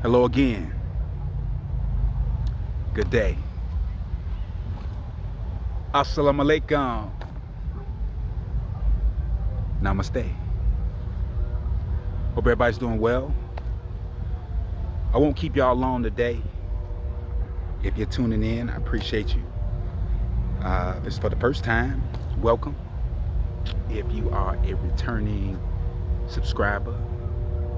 Hello again. Good day. Assalamu alaikum. Namaste. Hope everybody's doing well. I won't keep y'all long today. If you're tuning in, I appreciate you. If it's for the first time, welcome. If you are a returning subscriber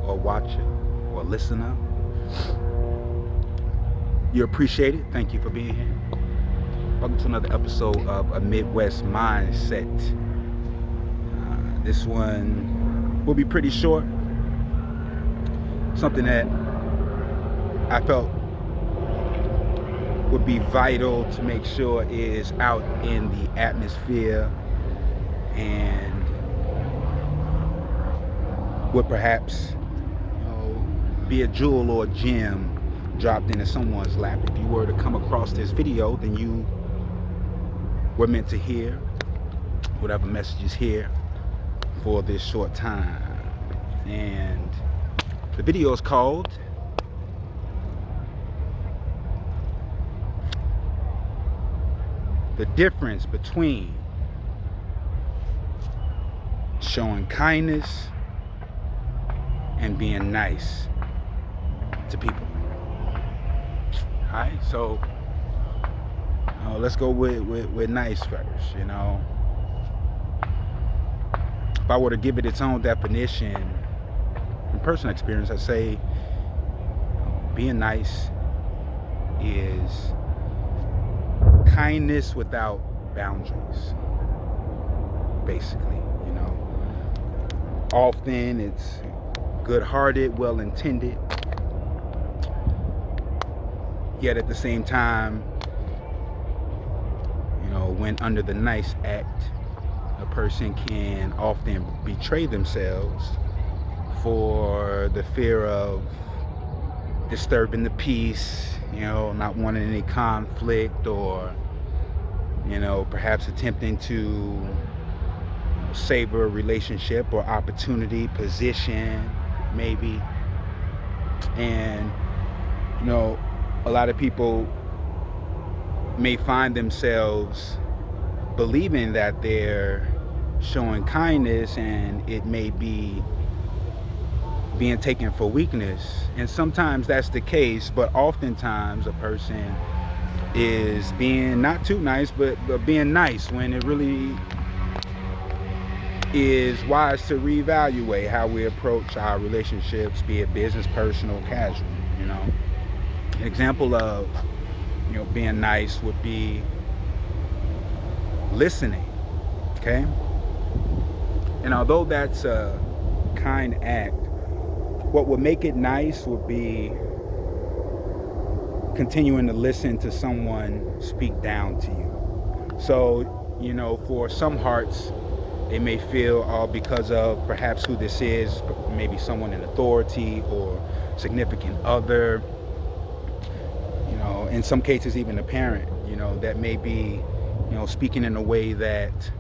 or watcher or listener, you're appreciated. Thank you for being here. Welcome to another episode of A Midwest Mindset. This one will be pretty short. Something that I felt would be vital to make sure is out in the atmosphere and would perhaps be a jewel or a gem dropped into someone's lap. If you were to come across this video, then you were meant to hear whatever message is here for this short time. And the video is called The Difference Between Showing Kindness and Being Nice to People. Alright, so let's go with nice first. If I were to give it its own definition from personal experience, I'd say being nice is kindness without boundaries, basically. Often it's good-hearted, well-intended, yet at the same time, when under the nice act, a person can often betray themselves for the fear of disturbing the peace, not wanting any conflict, or perhaps attempting to savor a relationship or opportunity, position, maybe. And a lot of people may find themselves believing that they're showing kindness, and it may be being taken for weakness. And sometimes that's the case, but oftentimes a person is being not too nice, but being nice, when it really is wise to reevaluate how we approach our relationships, be it business, personal, casual. An example of being nice would be listening. Okay, and although that's a kind act, what would make it nice would be continuing to listen to someone speak down to you. So for some hearts, they may feel because of perhaps who this is, maybe someone in authority or significant other, in some cases even a parent, that may be, speaking in a way that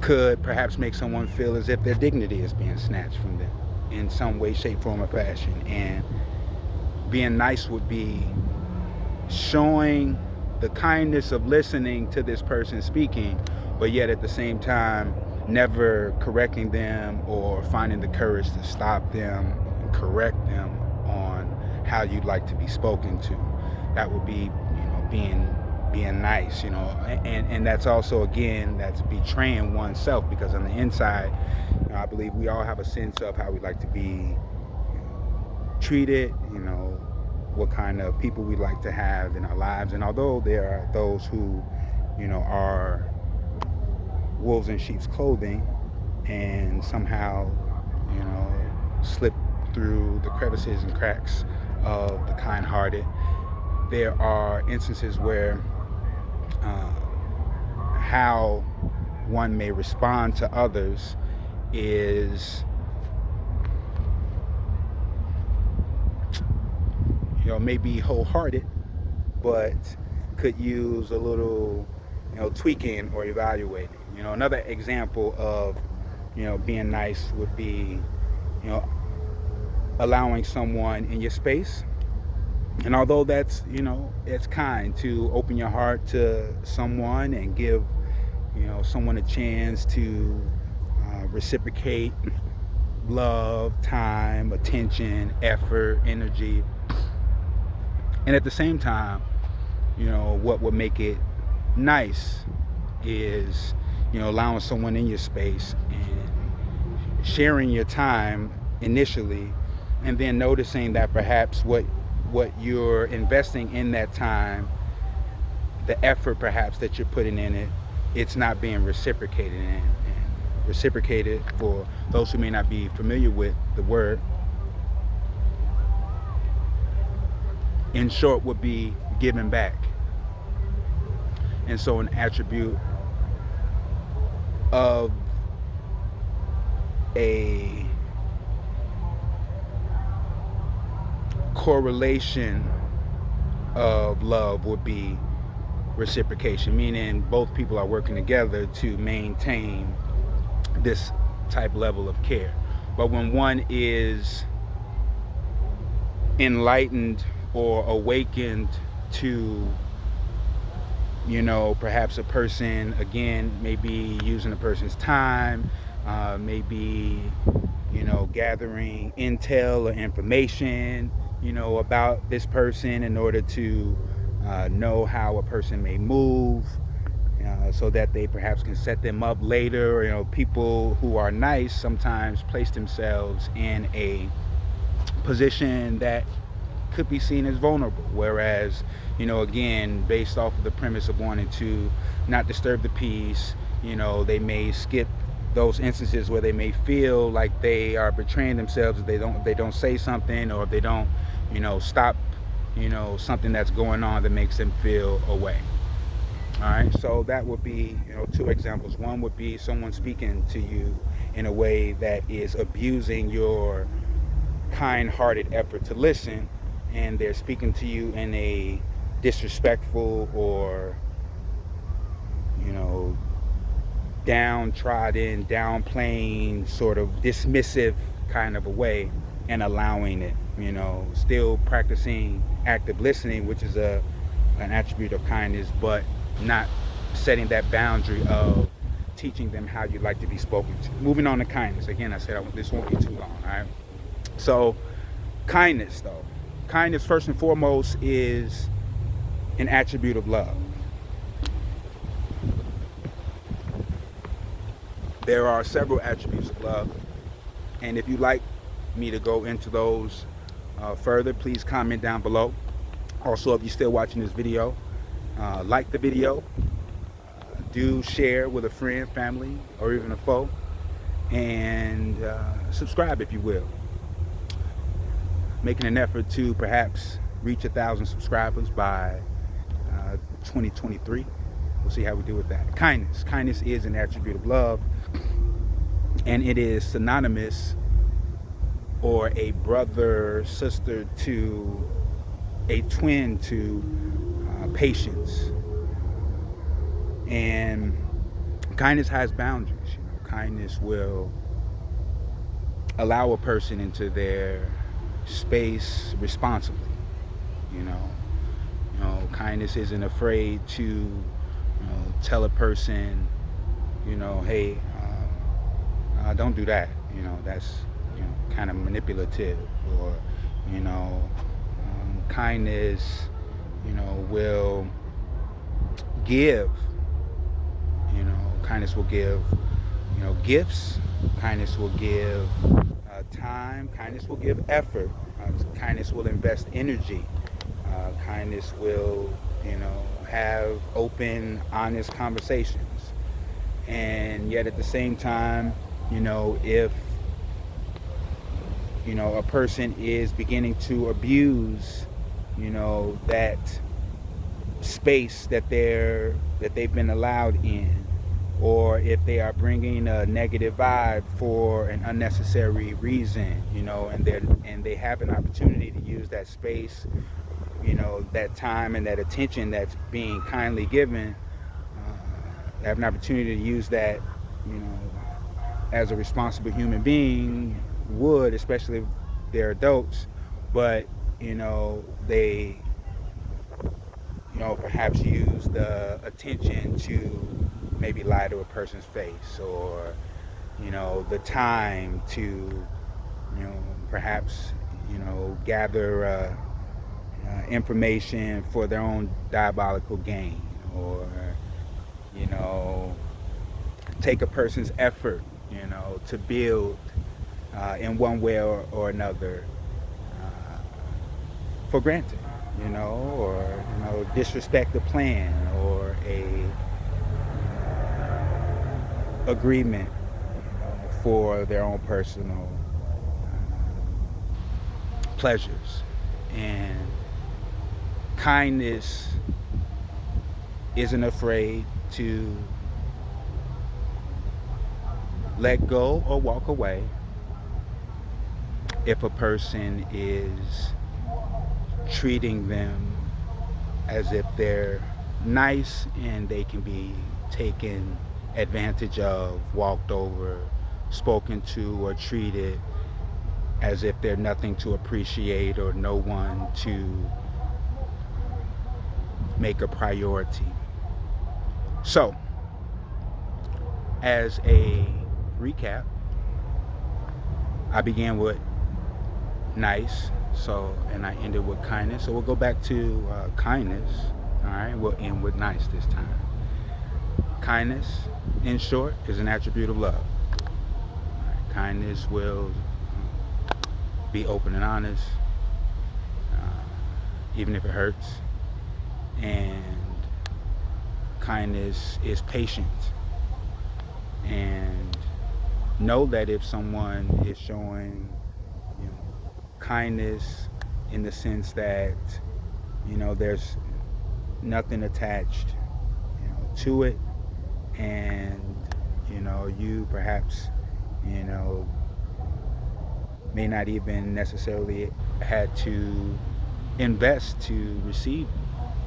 could perhaps make someone feel as if their dignity is being snatched from them in some way, shape, form, or fashion. And being nice would be showing the kindness of listening to this person speaking, but yet at the same time never correcting them or finding the courage to stop them and correct them on how you'd like to be spoken to. That would be being nice, and that's also, again, that's betraying oneself, because on the inside, I believe we all have a sense of how we like to be treated, what kind of people we like to have in our lives. And although there are those who are wolves in sheep's clothing and somehow slip through the crevices and cracks of the kind-hearted, there are instances where how one may respond to others is maybe wholehearted, but could use a little tweaking or evaluating. Another example of being nice would be allowing someone in your space. And although that's, it's kind to open your heart to someone and give, someone a chance to reciprocate love, time, attention, effort, energy. And at the same time, what would make it nice is, allowing someone in your space and sharing your time initially, and then noticing that perhaps what you're investing in that time, the effort perhaps that you're putting in it, it's not being reciprocated. And reciprocated, for those who may not be familiar with the word, in short, would be given back. And so an attribute of a correlation of love would be reciprocation, meaning both people are working together to maintain this type level of care. But when one is enlightened or awakened to, perhaps a person, again, maybe using a person's time, maybe, gathering intel or information, about this person in order to know how a person may move, so that they perhaps can set them up later. Or, people who are nice sometimes place themselves in a position that could be seen as vulnerable, whereas, again, based off of the premise of wanting to not disturb the peace, they may skip those instances where they may feel like they are betraying themselves if they don't say something, or if they don't, stop, something that's going on that makes them feel away. All right, so that would be, two examples. One would be someone speaking to you in a way that is abusing your kind-hearted effort to listen, and they're speaking to you in a disrespectful or, downtrodden, downplaying, sort of dismissive kind of a way, and allowing it, still practicing active listening, which is an attribute of kindness, but not setting that boundary of teaching them how you'd like to be spoken to. Moving on to kindness. Again, I said this won't be too long, all right? So kindness, though. Kindness, first and foremost, is an attribute of love. There are several attributes of love, and if you'd like me to go into those further, please comment down below. Also, if you're still watching this video, like the video, do share with a friend, family, or even a foe, and subscribe if you will. Making an effort to perhaps reach 1,000 subscribers by 2023. We'll see how we do with that. Kindness. Kindness is an attribute of love, and it is synonymous or a brother, sister to, a twin to patience. And kindness has boundaries. Kindness will allow a person into their space responsibly. Kindness isn't afraid to tell a person, hey, don't do that. That's kind of manipulative. Or kindness will give. Kindness will give gifts. Kindness will give time. Kindness will give effort. Kindness will invest energy. Kindness will have open, honest conversations. And yet at the same time, if a person is beginning to abuse that space that they've been allowed in, or if they are bringing a negative vibe for an unnecessary reason, and they have an opportunity to use that space, that time and that attention that's being kindly given, have an opportunity to use that, as a responsible human being would, especially they're adults, but they perhaps use the attention to maybe lie to a person's face, or the time to perhaps gather information for their own diabolical gain, or you know take a person's effort to build in one way or another for granted, or disrespect the plan or a agreement for their own personal pleasures. And kindness isn't afraid to let go or walk away if a person is treating them as if they're nice and they can be taken advantage of, walked over, spoken to, or treated as if they're nothing to appreciate or no one to make a priority. So, as a recap, I began with nice, and I ended with kindness. So we'll go back to kindness. All right, we'll end with nice this time. Kindness, in short, is an attribute of love. All right, kindness will be open and honest, even if it hurts. And kindness is patient. And know that if someone is showing kindness in the sense that there's nothing attached to it, and you perhaps may not even necessarily had to invest to receive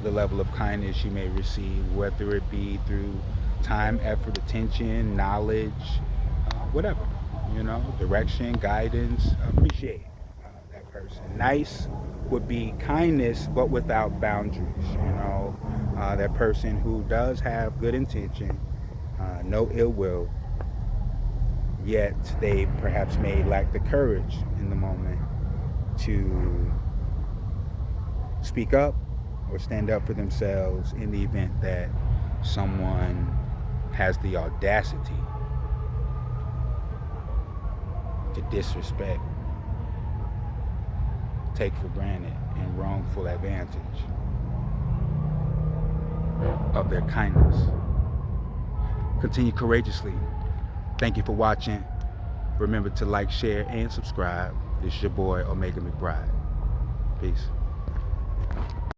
the level of kindness you may receive, whether it be through time, effort, attention, knowledge, whatever, direction, guidance. Appreciate that person. Nice would be kindness, but without boundaries. That person who does have good intention, no ill will, yet they perhaps may lack the courage in the moment to speak up or stand up for themselves in the event that someone has the audacity to disrespect, take for granted, and wrongful advantage of their kindness. Continue courageously. Thank you for watching. Remember to like, share, and subscribe. This is your boy, Omega McBride. Peace.